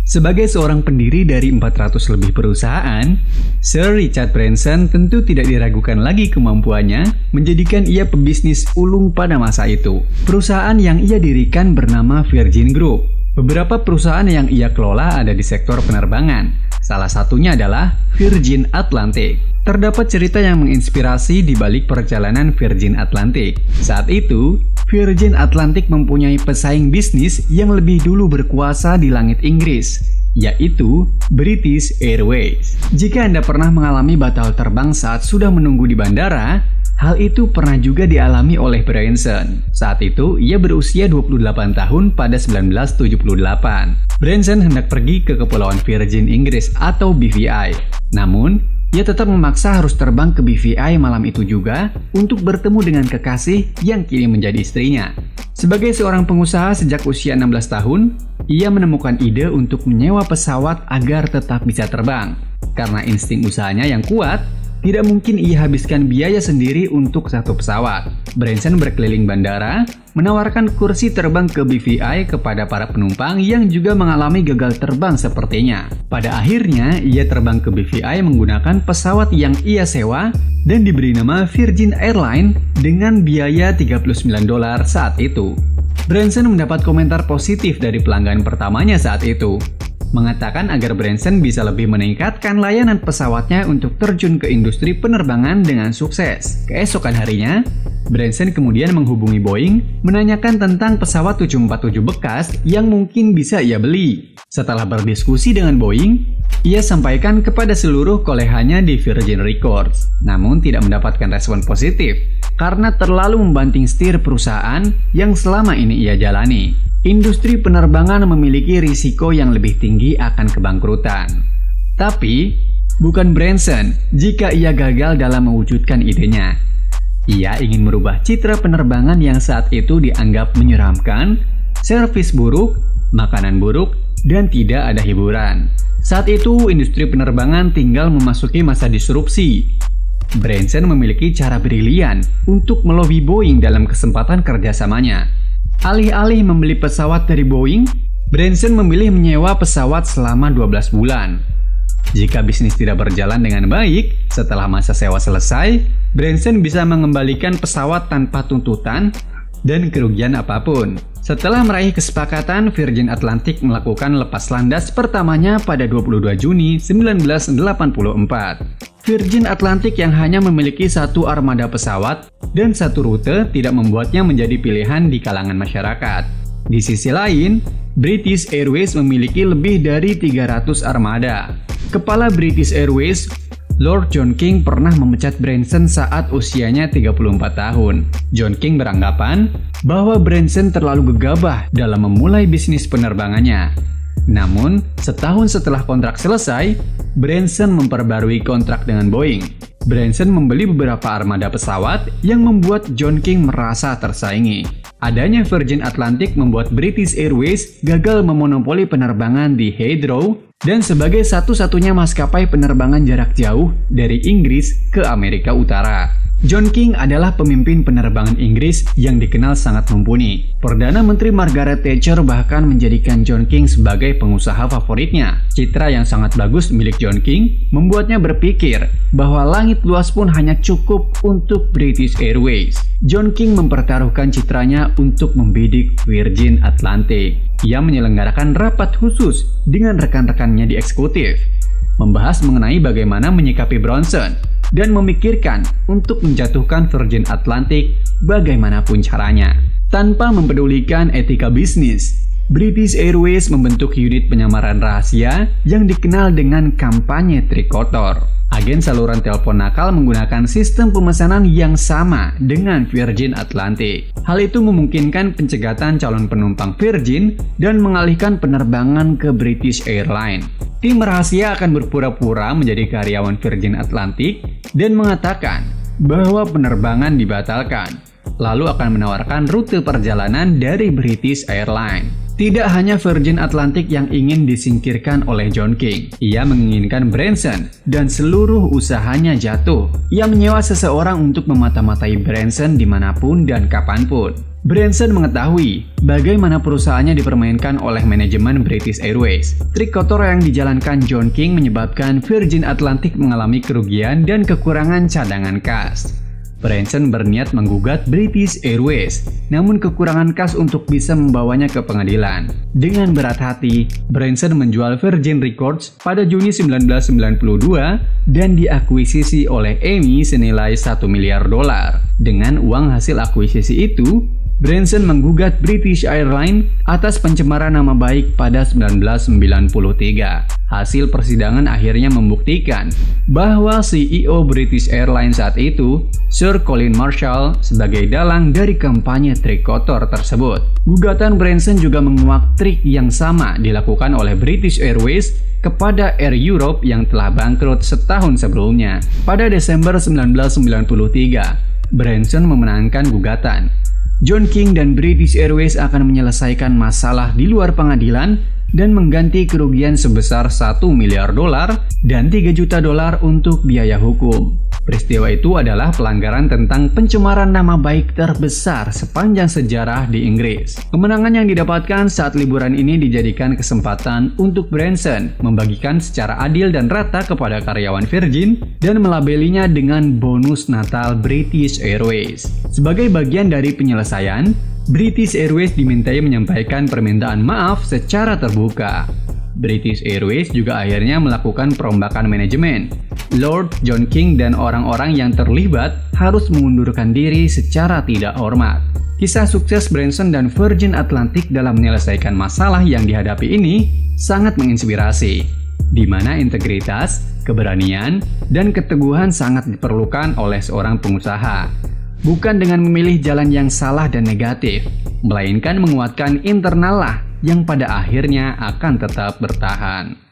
Sebagai seorang pendiri dari 400 lebih perusahaan, Sir Richard Branson tentu tidak diragukan lagi kemampuannya menjadikan ia pebisnis ulung pada masa itu. Perusahaan yang ia dirikan bernama Virgin Group. Beberapa perusahaan yang ia kelola ada di sektor penerbangan. Salah satunya adalah Virgin Atlantic. Terdapat cerita yang menginspirasi di balik perjalanan Virgin Atlantic. Saat itu, Virgin Atlantic mempunyai pesaing bisnis yang lebih dulu berkuasa di langit Inggris, yaitu British Airways. Jika Anda pernah mengalami batal terbang saat sudah menunggu di bandara, hal itu pernah juga dialami oleh Branson. Saat itu, ia berusia 28 tahun pada 1978. Branson hendak pergi ke Kepulauan Virgin Inggris atau BVI. Namun, ia tetap memaksa harus terbang ke BVI malam itu juga untuk bertemu dengan kekasih yang kini menjadi istrinya. Sebagai seorang pengusaha sejak usia 16 tahun, ia menemukan ide untuk menyewa pesawat agar tetap bisa terbang. Karena insting usahanya yang kuat, tidak mungkin ia habiskan biaya sendiri untuk satu pesawat. Branson berkeliling bandara, menawarkan kursi terbang ke BVI kepada para penumpang yang juga mengalami gagal terbang sepertinya. Pada akhirnya, ia terbang ke BVI menggunakan pesawat yang ia sewa dan diberi nama Virgin Airlines dengan biaya $39 saat itu. Branson mendapat komentar positif dari pelanggan pertamanya saat itu, mengatakan agar Branson bisa lebih meningkatkan layanan pesawatnya untuk terjun ke industri penerbangan dengan sukses. Keesokan harinya, Branson kemudian menghubungi Boeing menanyakan tentang pesawat 747 bekas yang mungkin bisa ia beli. Setelah berdiskusi dengan Boeing, ia sampaikan kepada seluruh kolehannya di Virgin Records, namun tidak mendapatkan respon positif karena terlalu membanting setir perusahaan yang selama ini ia jalani. Industri penerbangan memiliki risiko yang lebih tinggi akan kebangkrutan. Tapi, bukan Branson jika ia gagal dalam mewujudkan idenya. Ia ingin merubah citra penerbangan yang saat itu dianggap menyeramkan, servis buruk, makanan buruk, dan tidak ada hiburan. Saat itu, industri penerbangan tinggal memasuki masa disrupsi. Branson memiliki cara brilian untuk melobi Boeing dalam kesempatan kerjasamanya. Alih-alih membeli pesawat dari Boeing, Branson memilih menyewa pesawat selama 12 bulan. Jika bisnis tidak berjalan dengan baik, setelah masa sewa selesai, Branson bisa mengembalikan pesawat tanpa tuntutan dan kerugian apapun. Setelah meraih kesepakatan, Virgin Atlantic melakukan lepas landas pertamanya pada 22 Juni 1984. Virgin Atlantic yang hanya memiliki satu armada pesawat dan satu rute tidak membuatnya menjadi pilihan di kalangan masyarakat. Di sisi lain, British Airways memiliki lebih dari 300 armada. Kepala British Airways, Lord John King, pernah memecat Branson saat usianya 34 tahun. John King beranggapan bahwa Branson terlalu gegabah dalam memulai bisnis penerbangannya. Namun, setahun setelah kontrak selesai, Branson memperbarui kontrak dengan Boeing. Branson membeli beberapa armada pesawat yang membuat John King merasa tersaingi. Adanya Virgin Atlantic membuat British Airways gagal memonopoli penerbangan di Heathrow dan sebagai satu-satunya maskapai penerbangan jarak jauh dari Inggris ke Amerika Utara. John King adalah pemimpin penerbangan Inggris yang dikenal sangat mumpuni. Perdana Menteri Margaret Thatcher bahkan menjadikan John King sebagai pengusaha favoritnya. Citra yang sangat bagus milik John King membuatnya berpikir bahwa langit luas pun hanya cukup untuk British Airways. John King mempertaruhkan citranya untuk membidik Virgin Atlantic. Ia menyelenggarakan rapat khusus dengan rekan-rekannya di eksekutif, membahas mengenai bagaimana menyikapi Branson dan memikirkan untuk menjatuhkan Virgin Atlantic bagaimanapun caranya. Tanpa mempedulikan etika bisnis, British Airways membentuk unit penyamaran rahasia yang dikenal dengan kampanye trikotor. Agen saluran telepon nakal menggunakan sistem pemesanan yang sama dengan Virgin Atlantic. Hal itu memungkinkan pencegatan calon penumpang Virgin dan mengalihkan penerbangan ke British Airlines. Tim rahasia akan berpura-pura menjadi karyawan Virgin Atlantic dan mengatakan bahwa penerbangan dibatalkan, lalu akan menawarkan rute perjalanan dari British Airlines. Tidak hanya Virgin Atlantic yang ingin disingkirkan oleh John King, ia menginginkan Branson dan seluruh usahanya jatuh. Ia menyewa seseorang untuk memata-matai Branson dimanapun dan kapanpun. Branson mengetahui bagaimana perusahaannya dipermainkan oleh manajemen British Airways. Trik kotor yang dijalankan John King menyebabkan Virgin Atlantic mengalami kerugian dan kekurangan cadangan kas. Branson berniat menggugat British Airways, namun kekurangan kas untuk bisa membawanya ke pengadilan. Dengan berat hati, Branson menjual Virgin Records pada Juni 1992 dan diakuisisi oleh EMI senilai $1 miliar. Dengan uang hasil akuisisi itu, Branson menggugat British Airlines atas pencemaran nama baik pada 1993. Hasil persidangan akhirnya membuktikan bahwa CEO British Airlines saat itu, Sir Colin Marshall, sebagai dalang dari kampanye trik kotor tersebut. Gugatan Branson juga menguak trik yang sama dilakukan oleh British Airways kepada Air Europe yang telah bangkrut setahun sebelumnya. Pada Desember 1993, Branson memenangkan gugatan. John King dan British Airways akan menyelesaikan masalah di luar pengadilan dan mengganti kerugian sebesar $1 miliar dan $3 juta untuk biaya hukum. Peristiwa itu adalah pelanggaran tentang pencemaran nama baik terbesar sepanjang sejarah di Inggris. Kemenangan yang didapatkan saat liburan ini dijadikan kesempatan untuk Branson membagikan secara adil dan rata kepada karyawan Virgin dan melabelinya dengan bonus Natal British Airways. Sebagai bagian dari penyelesaian, British Airways dimintai menyampaikan permintaan maaf secara terbuka. British Airways juga akhirnya melakukan perombakan manajemen. Lord John King dan orang-orang yang terlibat harus mengundurkan diri secara tidak hormat. Kisah sukses Branson dan Virgin Atlantic dalam menyelesaikan masalah yang dihadapi ini sangat menginspirasi, di mana integritas, keberanian, dan keteguhan sangat diperlukan oleh seorang pengusaha. Bukan dengan memilih jalan yang salah dan negatif, melainkan menguatkan internal lah yang pada akhirnya akan tetap bertahan.